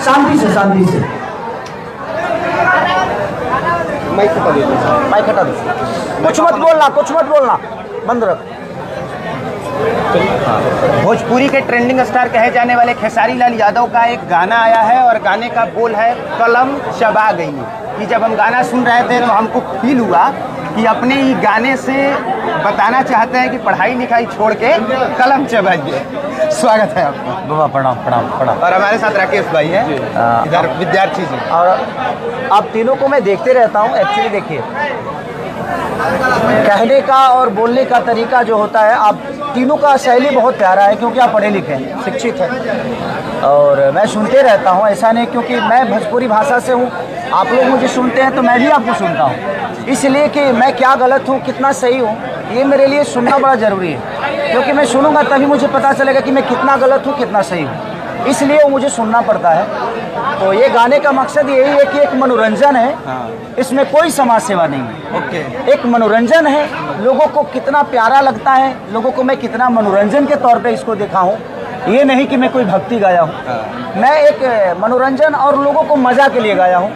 शांति से माइक हटा दो, कुछ मत बोलना, बंद रख। भोजपुरी के ट्रेंडिंग स्टार कहे जाने वाले खेसारी लाल यादव का एक गाना आया है और गाने का बोल है कलम चबा गई। कि जब हम गाना सुन रहे थे तो हमको फील हुआ कि अपने ही गाने से बताना चाहते हैं कि पढ़ाई लिखाई छोड़ के कलम चबाइए। स्वागत है आपका। बाबा प्रणाम। और हमारे साथ राकेश भाई हैं, इधर विद्यार्थी जी। और आप तीनों को मैं देखते रहता हूँ। एक्चुअली देखिए, कहने का और बोलने का तरीका जो होता है, आप तीनों का शैली बहुत प्यारा है क्योंकि आप पढ़े लिखे हैं, शिक्षित हैं। और मैं सुनते रहता हूँ, ऐसा नहीं क्योंकि मैं भोजपुरी भाषा से हूँ, आप लोग मुझे सुनते हैं तो मैं भी आपको सुनता हूँ। इसलिए कि मैं क्या गलत हूँ, कितना सही हूँ, ये मेरे लिए सुनना बड़ा ज़रूरी है। क्योंकि मैं सुनूंगा तभी मुझे पता चलेगा कि मैं कितना गलत हूँ, कितना सही हूँ। इसलिए वो मुझे सुनना पड़ता है। तो ये गाने का मकसद यही है कि एक मनोरंजन है, इसमें कोई समाज सेवा नहीं है। एक मनोरंजन है, लोगों को कितना प्यारा लगता है, लोगों को मैं कितना मनोरंजन के तौर पे इसको देखा हूँ। ये नहीं कि मैं कोई भक्ति गाया हूँ, मैं एक मनोरंजन और लोगों को मजा के लिए गाया हूँ।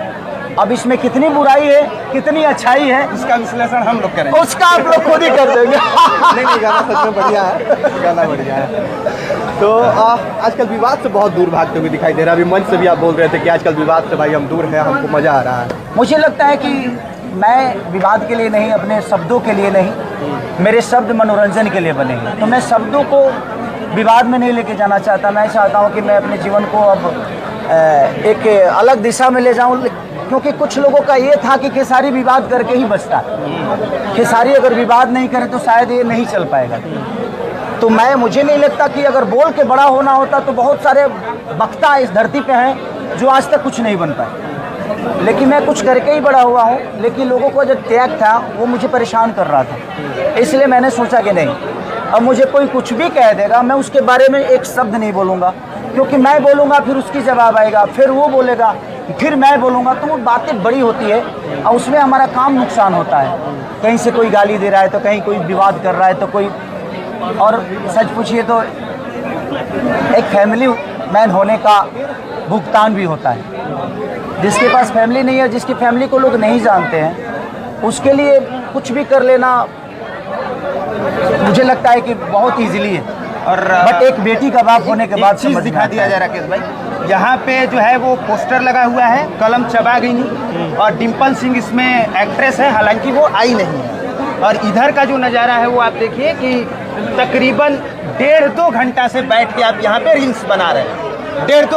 अब इसमें कितनी बुराई है, कितनी अच्छाई है, इसका विश्लेषण हम लोग करेंगे। उसका आप लोग खुद ही कर देंगे। नहीं, गाना सच में बढ़िया है, गाना बढ़िया है। तो आजकल विवाद से बहुत दूर भागते हुए दिखाई दे रहा है। अभी मंच से भी आप बोल रहे थे कि आजकल विवाद से भाई हम दूर हैं, हमको मज़ा आ रहा है। मुझे लगता है कि मैं विवाद के लिए नहीं, अपने शब्दों के लिए नहीं, मेरे शब्द मनोरंजन के लिए बने हैं। तो मैं शब्दों को विवाद में नहीं लेके जाना चाहता। मैं चाहता हूँ कि मैं अपने जीवन को अब एक अलग दिशा में ले जाऊँ। क्योंकि कुछ लोगों का ये था कि खेसारी विवाद करके ही बचता है। खेसारी अगर विवाद नहीं करे तो शायद ये नहीं चल पाएगा। तो मुझे नहीं लगता कि अगर बोल के बड़ा होना होता तो बहुत सारे वक्ता इस धरती पे हैं जो आज तक कुछ नहीं बन पाए। लेकिन मैं कुछ करके ही बड़ा हुआ हूँ। लेकिन लोगों को जो त्याग था वो मुझे परेशान कर रहा था। इसलिए मैंने सोचा कि नहीं, अब मुझे कोई कुछ भी कह देगा, मैं उसके बारे में एक शब्द नहीं बोलूँगा। क्योंकि मैं बोलूँगा फिर उसकी जवाब आएगा, फिर वो बोलेगा, फिर मैं बोलूँगा, तो वो बातें बड़ी होती है और उसमें हमारा काम नुकसान होता है। कहीं से कोई गाली दे रहा है तो कहीं कोई विवाद कर रहा है तो कोई। और सच पूछिए तो एक फैमिली मैन होने का भुगतान भी होता है। जिसके पास फैमिली नहीं है, जिसकी फैमिली को लोग नहीं जानते हैं, उसके लिए कुछ भी कर लेना मुझे लगता है कि बहुत ईजिली है। और बट एक बेटी का बाप होने के बाद चीज़ दिखा दिया जाए राकेश भाई, यहाँ पे जो है वो पोस्टर लगा हुआ है कलम चबा गई नहीं, और डिम्पल सिंह इसमें एक्ट्रेस है, हालांकि वो आई नहीं है। और इधर का जो नज़ारा है वो आप देखिए कि तकरीबन 1.5-2 घंटा से बैठ के आप यहाँ पे रील्स बना रहे हैं। 1.5-2